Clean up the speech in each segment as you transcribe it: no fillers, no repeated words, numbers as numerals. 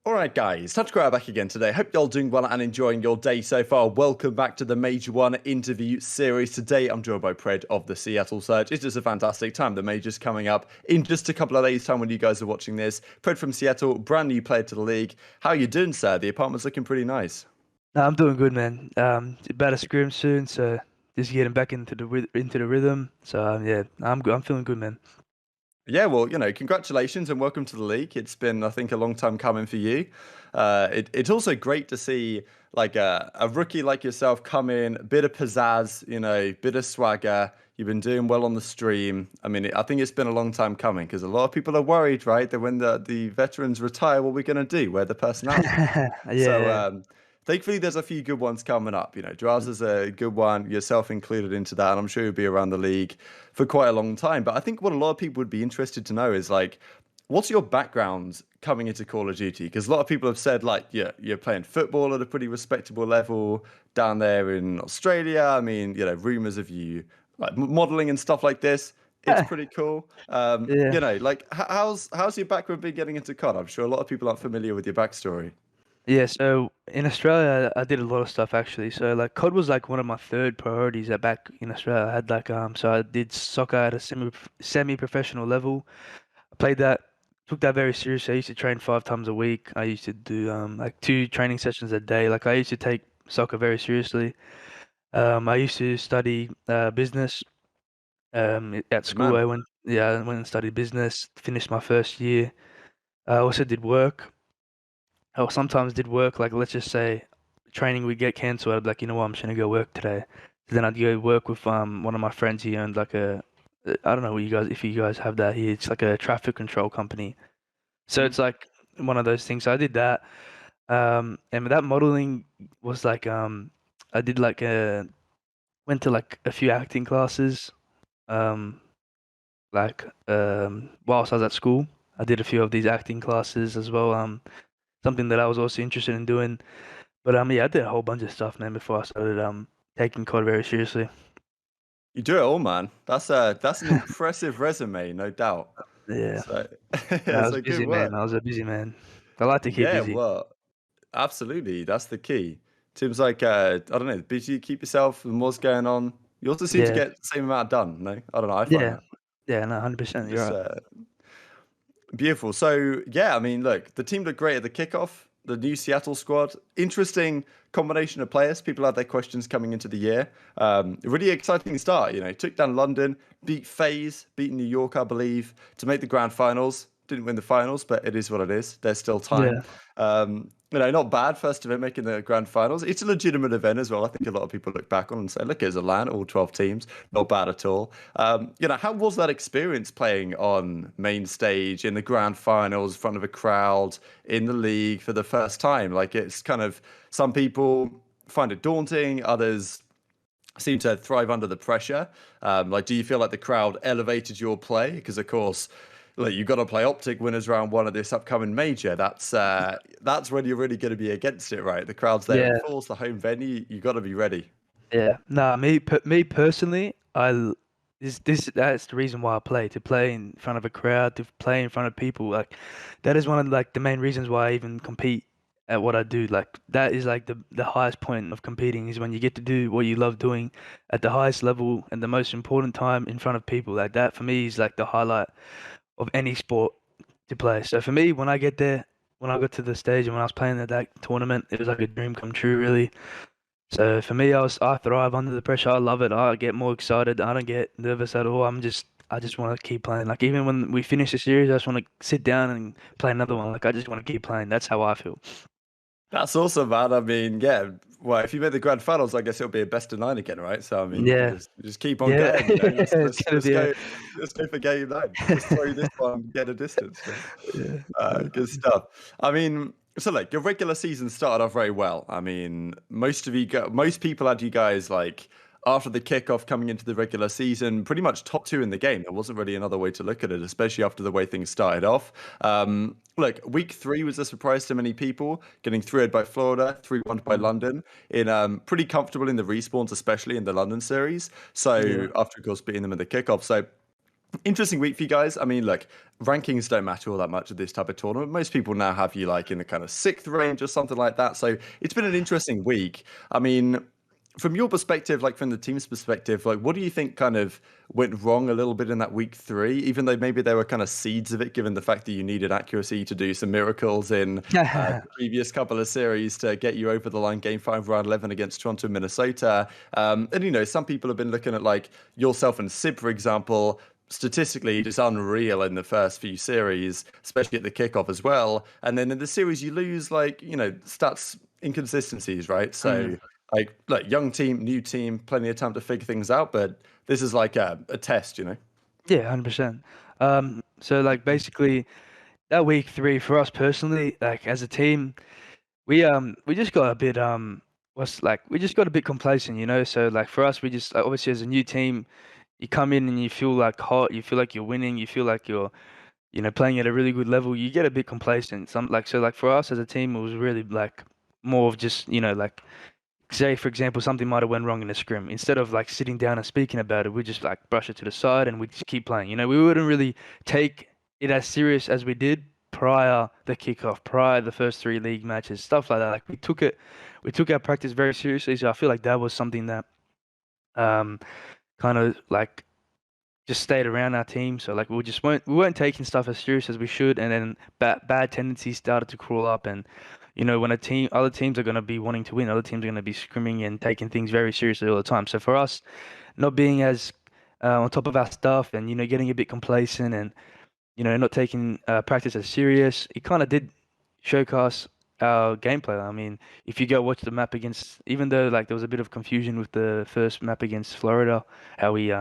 All right, guys, tacticalrab back again today. Hope you're all doing well and enjoying your day so far. Welcome back to the Major One interview series. Today, I'm joined by Pred of the Seattle Surge. It's just a fantastic time. The Major's coming up in just a couple of days' time when you guys are watching this. Pred from Seattle, brand new player to the league. How are you doing, sir? The apartment's looking pretty nice. No, I'm doing good, man. About to scrim soon, so just getting back into the rhythm. So yeah, I'm good. I'm feeling good, man. Yeah, well, congratulations and welcome to the league. It's been, I think, a long time coming for you. It's also great to see like a rookie like yourself come in, a bit of pizzazz, bit of swagger. You've been doing well on the stream. I mean, I think it's been a long time coming because a lot of people are worried, right, that when the veterans retire, what are we going to do? Where the personality? So Yeah, thankfully, there's a few good ones coming up. Drowser's a good one, yourself included into that, and I'm sure you'll be around the league for quite a long time. But I think what a lot of people would be interested to know is like, what's your background coming into Call of Duty? Because a lot of people have said like, yeah, you're playing football at a pretty respectable level down there in Australia. I mean, rumors of you like modeling and stuff like this. It's yeah. pretty cool. Yeah. Like how's your background been getting into COD? I'm sure a lot of people aren't familiar with your backstory. Yeah, so in Australia, I did a lot of stuff actually. So like COD was like one of my third priorities back in Australia. I had so I did soccer at a semi-professional level. I played that, took that very seriously. I used to train 5 times a week. I used to do like 2 training sessions a day. Like I used to take soccer very seriously. I used to study business at Good school. man. I went and studied business, finished my first year. I also did work. I sometimes did work, like let's just say training would get cancelled. I'd be like, you know what, I'm just gonna go work today. Then I'd go work with one of my friends. He owned like I don't know what you guys if you guys have that here. It's like a traffic control company. So Mhm. it's like one of those things. So I did that. And that modeling was like I did like went to like a few acting classes. Um, whilst I was at school, I did a few of these acting classes as well. Something that I was also interested in doing. But yeah, I did a whole bunch of stuff, man, before I started taking COD very seriously. You do it all, man. That's an impressive resume, no doubt. Yeah, So, I yeah, was so good busy, man. work. I was a busy man. I like to keep Yeah, busy. well, absolutely. That's the key. Seems like I don't know, busy, keep yourself, and what's going on. You also seem to Yeah, get the same amount done. No, I don't know. I find yeah, that yeah. No, 100%. You're just right. beautiful. So yeah, I mean, look, the team looked great at the kickoff. The new Seattle squad, interesting combination of players. People had their questions coming into the year. Really exciting start. Took down London, beat FaZe, beat New York, I believe, to make the grand finals. Didn't win the finals, but it is what it is. There's still time. Yeah, Not bad first event making the grand finals. It's a legitimate event as well. I think a lot of people look back on and say, look, it's a LAN, all 12 teams, not bad at all. How was that experience playing on main stage in the grand finals, in front of a crowd, in the league for the first time? Like it's kind of some people find it daunting, others seem to thrive under the pressure. Like, do you feel like the crowd elevated your play? Because of course, like you got to play OpTic winners round one of this upcoming major. That's when you're really going to be against it, right? The crowd's there in yeah, force, the home venue. You got to be ready. yeah. Nah, me personally, that's the reason why I play, to play in front of a crowd, to play in front of people. Like that is one of like the main reasons why I even compete at what I do. Like that is like the highest point of competing is when you get to do what you love doing at the highest level and the most important time in front of people. Like that for me is like the highlight of any sport to play. So for me, when I get there, when I got to the stage and when I was playing at that tournament, it was like a dream come true, really. So for me, I thrive under the pressure. I love it. I get more excited. I don't get nervous at all. I just want to keep playing. Like even when we finish the series, I just want to sit down and play another one. Like I just want to keep playing. That's how I feel. That's awesome, man. I mean, yeah. Well, if you make the grand finals, I guess it'll be a best of nine again, right? So I mean, Yeah, you just keep on yeah, going. Let's it's let's gonna let's be a go. Let's go for game nine. Let's throw this one, get a distance. yeah, Good stuff. I mean, so like your regular season started off very well. I mean, most people had you guys like after the kickoff coming into the regular season, pretty much top two in the game. There wasn't really another way to look at it, especially after the way things started off. Look, week three was a surprise to many people, getting 3-0 by Florida, 3-1 by Mm, London, in pretty comfortable in the respawns, especially in the London series. yeah, So after, of course, beating them in the kickoff. So Interesting week for you guys. I mean, look, rankings don't matter all that much at this type of tournament. Most people now have you like in the kind of sixth range or something like that. So it's been an interesting week. I mean, from your perspective, like from the team's perspective, like what do you think kind of went wrong a little bit in that week three, even though maybe there were kind of seeds of it, given the fact that you needed accuracy to do some miracles in the previous couple of series to get you over the line game five, round 11 against Toronto, Minnesota. And, you know, some people have been looking at like yourself and Sib, for example, statistically just unreal in the first few series, especially at the kickoff as well. And then in the series, you lose like, you know, stats inconsistencies, right? So, like, look, young team, new team, plenty of time to figure things out, but this is like a test, you know? Yeah, 100%. So like basically that week three for us personally, like as a team, we just got a bit what's like we just got a bit complacent, you know. So like for us, we just like, obviously as a new team, you come in and you feel like hot, you feel like you're winning, you feel like you're playing at a really good level. You get a bit complacent. Some like so like for us as a team, it was really like more of just like say for example something might have went wrong in a scrim. Instead of like sitting down and speaking about it, we just like brush it to the side and we just keep playing. We wouldn't really take it as serious as we did prior the kickoff, prior the first three league matches, stuff like that. Like we took our practice very seriously. So I feel like that was something that um kind of like just stayed around our team. So like we weren't taking stuff as serious as we should, and then bad tendencies started to crawl up. And when other teams are going to be wanting to win, other teams are going to be scrimming and taking things very seriously all the time. So for us, not being as on top of our stuff, and getting a bit complacent, and not taking practice as serious, it kind of did showcase our gameplay. I mean, if you go watch the map against, even though like there was a bit of confusion with the first map against Florida, how we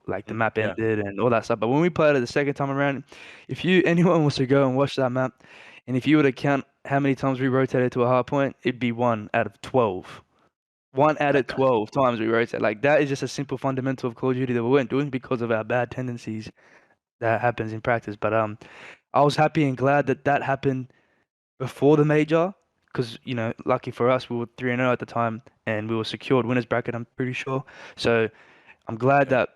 like the map Yeah. ended and all that stuff. But when we played it the second time around, if anyone was to go and watch that map, and if you were to count how many times we rotated to a hard point, it'd be 1 out of 12. 1 out of 12 times we rotate. Like that is just a simple fundamental of Call of Duty that we weren't doing because of our bad tendencies that happens in practice. But I was happy and glad that that happened before the major, because lucky for us, we were 3-0 at the time, and we were secured winners bracket. I'm pretty sure. So I'm glad Okay. that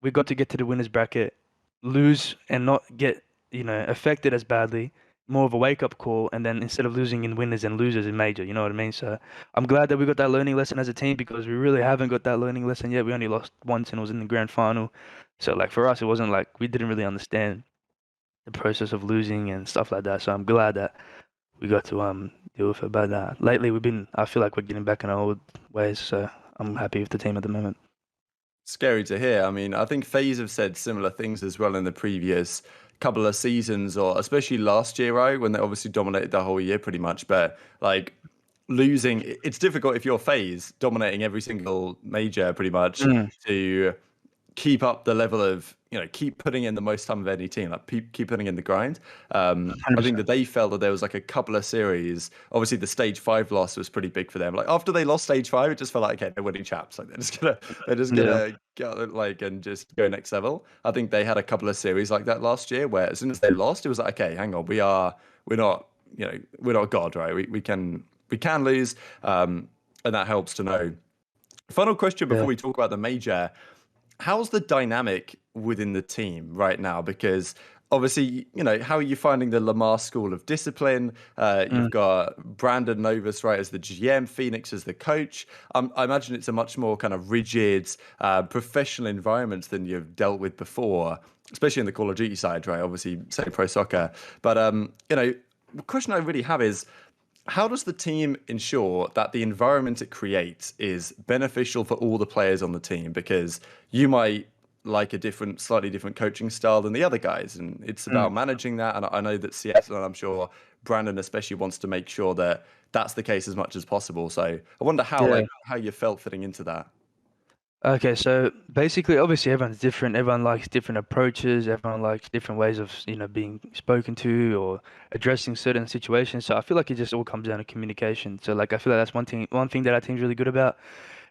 we got to get to the winners bracket, lose and not get affected as badly. More of a wake up call, and then instead of losing in winners and losers in major, you know what I mean? So I'm glad that we got that learning lesson as a team, because we really haven't got that learning lesson yet. We only lost once and it was in the grand final. So like for us, it wasn't like we didn't really understand the process of losing and stuff like that. So I'm glad that we got to deal with it. But lately I feel like we're getting back in our old ways. So I'm happy with the team at the moment. Scary to hear. I mean, I think FaZe have said similar things as well in the previous couple of seasons, or especially last year, right, when they obviously dominated the whole year pretty much. But like losing, it's difficult if you're FaZe dominating every single major pretty much to keep up the level of, keep putting in the most time of any team, like keep putting in the grind. I think that they felt that there was like a couple of series. Obviously, the stage 5 loss was pretty big for them. Like after they lost stage 5, it just felt like, okay, they're winning chaps. Like they're just Yeah. gonna go like and just go next level. I think they had a couple of series like that last year, where as soon as they lost, it was like, okay, hang on, we're not, we're not God, right? We can lose, and that helps to know. Final question before Yeah. we talk about the major. How's the dynamic within the team right now? Because obviously, how are you finding the Lamar School of Discipline? You've got Brandon Novus, right, as the GM, Phoenix as the coach. I imagine it's a much more kind of rigid, professional environment than you've dealt with before, especially in the Call of Duty side, right? Obviously, say pro soccer. But, the question I really have is, how does the team ensure that the environment it creates is beneficial for all the players on the team? Because you might like a slightly different coaching style than the other guys, and it's about managing that. And I know that Seattle, and I'm sure Brandon especially, wants to make sure that that's the case as much as possible. So I wonder Yeah. how you felt fitting into that. Okay, so basically, obviously, everyone's different. Everyone likes different approaches. Everyone likes different ways of, being spoken to or addressing certain situations. So I feel like it just all comes down to communication. So like, I feel like that's one thing that our team's really good about.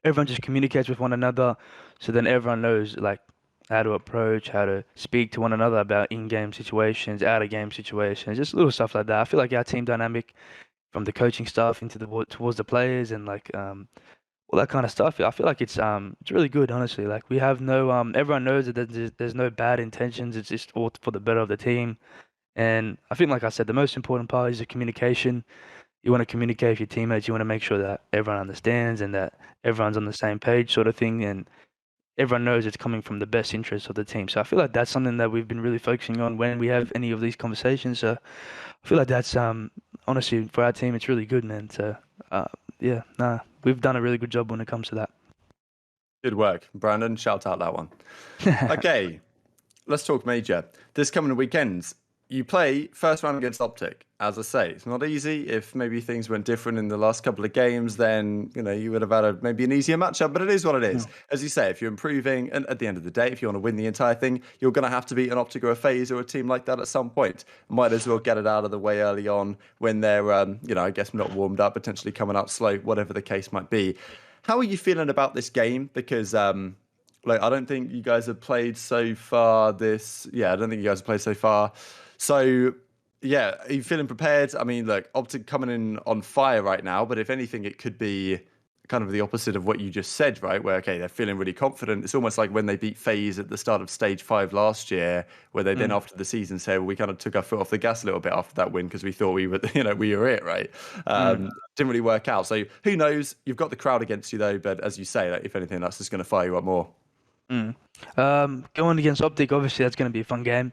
Everyone just communicates with one another, so then everyone knows like how to approach, how to speak to one another about in-game situations, out-of-game situations, just little stuff like that. I feel like our team dynamic, from the coaching staff into towards the players, and like all that kind of stuff. I feel like it's really good, honestly. Like we have no everyone knows that there's no bad intentions. It's just all for the better of the team. And I think, like I said, the most important part is the communication. You want to communicate with your teammates. You want to make sure that everyone understands and that everyone's on the same page, sort of thing. And everyone knows it's coming from the best interest of the team. So I feel like that's something that we've been really focusing on when we have any of these conversations. So I feel like that's honestly for our team, it's really good, man. So uh, yeah, nah, we've done a really good job when it comes to Good work, Brandon. Shout out that one. that. Okay, let's talk major. This coming weekend, you play first round against OpTic. As I say, it's not easy. If maybe things went different in the last couple of games, then you would have had maybe an easier matchup. But it is what it is. As you say, if you're improving, and at the end of the day, if you want to win the entire thing, you're going to have to beat an OpTic or a FaZe or a team like that at some point. Might as well get it out of the way early on when they're, I guess not warmed up, potentially coming out slow, whatever the case might be. How are you feeling about this game? Because I don't think you guys have played so far I don't think you guys have played so far. So yeah, are you feeling prepared? I mean, look, OpTic coming in on fire right now, but if anything, it could be kind of the opposite of what you just said, right? Where, okay, they're feeling really confident. It's almost like when they beat FaZe at the start of stage 5 last year, where they then after the season said, well, we kind of took our foot off the gas a little bit after that win because we thought we were, we were it, right? Didn't really work out. So who knows? You've got the crowd against you though, but as you say, like, if anything, that's just going to fire you up more. Going against OpTic, obviously that's going to be a fun game.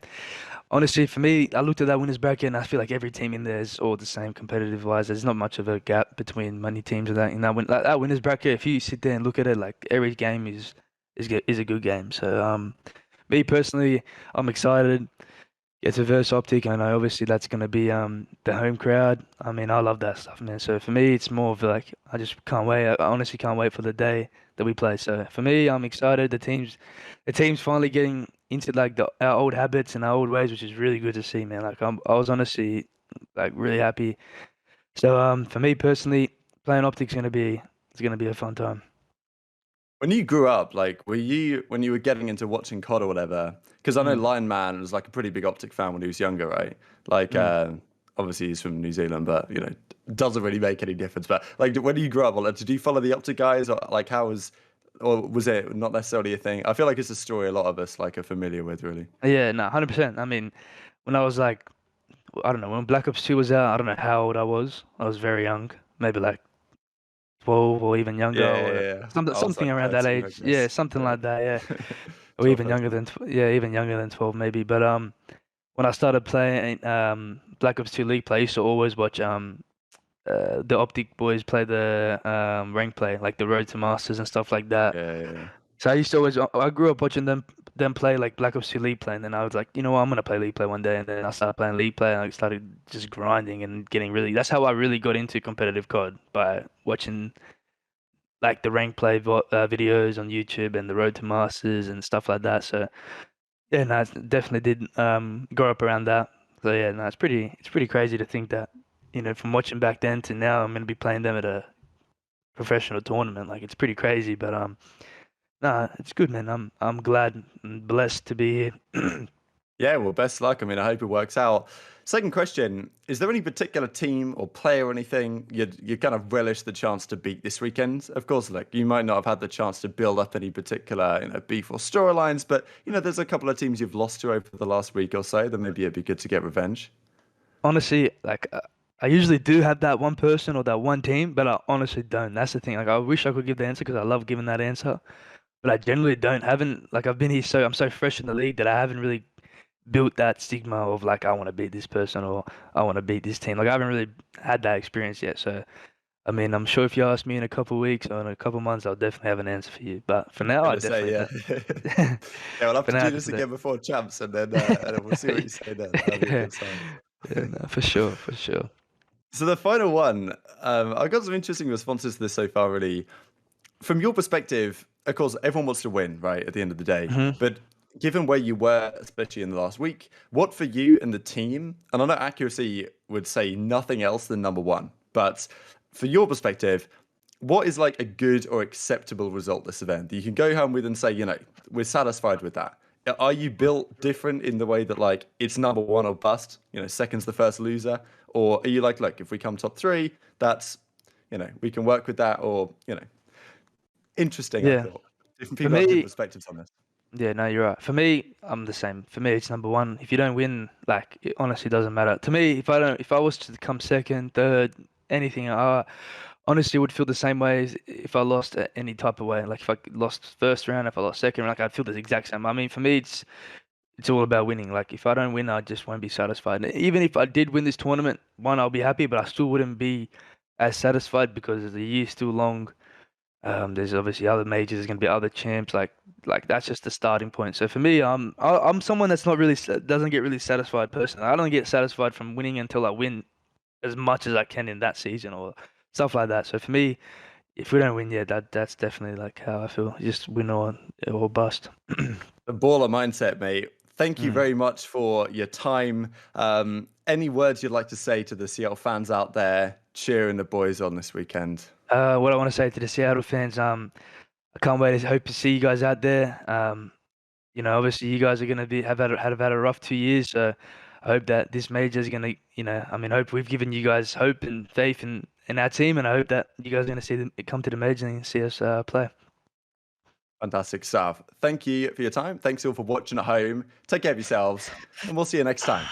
Honestly, for me, I looked at that winners bracket and I feel like every team in there is all the same competitive wise. There's not much of a gap between many teams that winners bracket. If you sit there and look at it, like every game is a good game. So me personally, I'm excited. Get to verse OpTic, and I know obviously that's going to be the home crowd. I mean, I love that stuff, man. So for me, it's more of like I just can't wait. I honestly can't wait for the day that we play. So for me, I'm excited. The team's finally getting into like our old habits and our old ways, which is really good to see, man. Like I was honestly like really happy. So for me personally, playing OpTic's gonna be a fun time. When you grew up, like, when you were getting into watching COD or whatever? Because I know Mm, Lion Man was like a pretty big OpTic fan when he was younger, right? Like, mm. obviously he's from New Zealand, but doesn't really make any difference. But like, when you grew up, like, did you follow the OpTic guys, or like, or was it not necessarily a thing? I feel like it's a story a lot of us like are familiar with, really. Yeah, no, 100%. I mean, when I was like, I don't know, when Black Ops 2 was out, I don't know how old I was. I was very young, maybe like 12 or even younger, Yeah, yeah, or yeah. I was something like around that 13, I age. Yeah, guess. something Yeah. like that. Yeah, or 12, even younger 13. than yeah, even younger than 12 maybe. But when I started playing Black Ops 2 League play, I used to always watch the OpTic boys play the rank play, like the Road to Masters and stuff like that. Yeah, yeah, yeah. So I used to always I grew up watching them play like Black Ops 2 League play, and then I was like, you know what, I'm gonna play League play one day, and then I started playing League play, and I started just grinding and getting really. That's how I really got into competitive COD, by watching like the rank play videos on YouTube and the Road to Masters and stuff like that. So yeah, no, definitely did grow up around that. So yeah, no, it's pretty crazy to think that from watching back then to now, I'm gonna be playing them at a professional tournament. Like it's pretty crazy, but nah, it's good, man. I'm glad and blessed to be here. Yeah, well, best luck. I mean, I hope it works out. Second question: is there any particular team or player or anything you kind of relish the chance to beat this weekend? Of course, like you might not have had the chance to build up any particular beef or storylines, but there's a couple of teams you've lost to over the last week or so that maybe it'd be good to get revenge. Honestly, like I usually do have that one person or that one team, but I honestly don't. That's the thing. Like I wish I could give the answer because I love giving that answer, but I generally don't. Haven't like I've been here I'm so fresh in the league that I haven't really built that stigma of like I want to beat this person or I want to beat this team. Like I haven't really had that experience yet. So I mean, I'm sure if you ask me in a couple of weeks or in a couple of months, I'll definitely have an answer for you. But for now, I Gonna say, definitely yeah. don't. Yeah, we'll have For to now, I do this definitely again before champs, and then we'll see what you say then. That'll be a don't. good sign. Yeah, no, for sure, for sure. So the final one, I got some interesting responses to this so far, really. From your perspective, of course, everyone wants to win, right, at the end of the day. Hmm. But given where you were, especially in the last week, what for you and the team, and I know accuracy would say nothing else than number one, but for your perspective, what is like a good or acceptable result this event that you can go home with and say, we're satisfied with that? Are you built different in the way that like it's number one or bust, second's the first loser? Or are you like, look, if we come top three, that's, we can work with that, or, Interesting, I Yeah. thought. Different For people have different me, perspectives on this. yeah, no, you're right. For me, I'm the same. For me, it's number one. If you don't win, like it honestly doesn't matter. To me, if I was to come second, third, anything, I honestly would feel the same way as if I lost any type of way. Like if I lost first round, if I lost second round, like I'd feel the exact same. I mean, for me, it's all about winning. Like if I don't win, I just won't be satisfied. And even if I did win this tournament, one, I'll be happy, but I still wouldn't be as satisfied because the year's still long. There's obviously other majors, there's going to be other champs. Like that's just the starting point. So for me, I'm someone that's not really doesn't get really satisfied personally. I don't get satisfied from winning until I win as much as I can in that season or stuff like that. So for me, if we don't win, yeah, that's definitely like how I feel. Just win or bust. The baller mindset, mate. Thank you Mm. very much for your time. Any words you'd like to say to the Seattle fans out there cheering the boys on this weekend? What I want to say to the Seattle fans, I can't wait to hope to see you guys out there. Obviously you guys are gonna have had a rough 2 years, so I hope that this major is gonna, I mean, hope we've given you guys hope and faith in our team, and I hope that you guys are gonna see them come to the major and see us play. Fantastic stuff. Thank you for your time. Thanks all for watching at home. Take care of yourselves, and we'll see you next time.